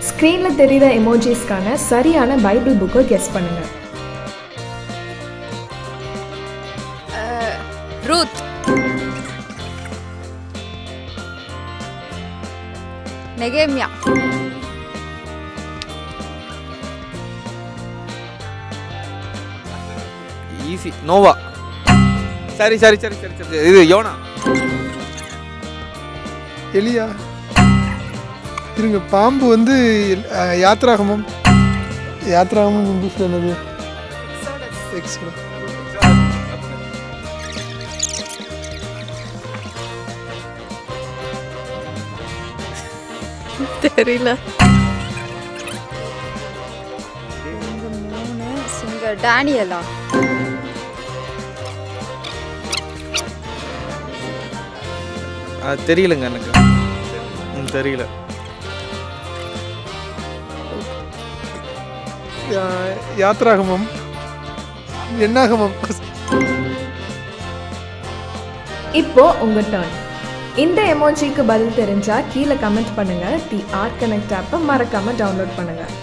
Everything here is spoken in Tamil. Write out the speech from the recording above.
ஸ்க்ரீனில் தெரிகிற எமோஜிஸ்க்கான சரியான பைபிள் புக்கை கெஸ் பண்ணுங்கள். ரூத், நெகேமியா, ஈஸி. நோவா. சரி சரி சரி சரி சரி இது யோனா. எலியா. இருங்க, பாம்பு வந்து யாத்ராகமம். யாத்ராகமம் இங்கிலீஷில் என்னது? எக்ஸோடஸ். தெரியல. டேனியலா? அது தெரியலங்க எனக்கு. தெரியல. யாத்ராகமம், எண்ணாகமம். இப்போ உங்கள் டர்ன். இந்த எமோஜிக்கு பதில் தெரிஞ்சால் கீழே கமெண்ட் பண்ணுங்கள். தி ஆர்ட் கனெக்ட் ஆப்பை மறக்காமல் டவுன்லோட் பண்ணுங்கள்.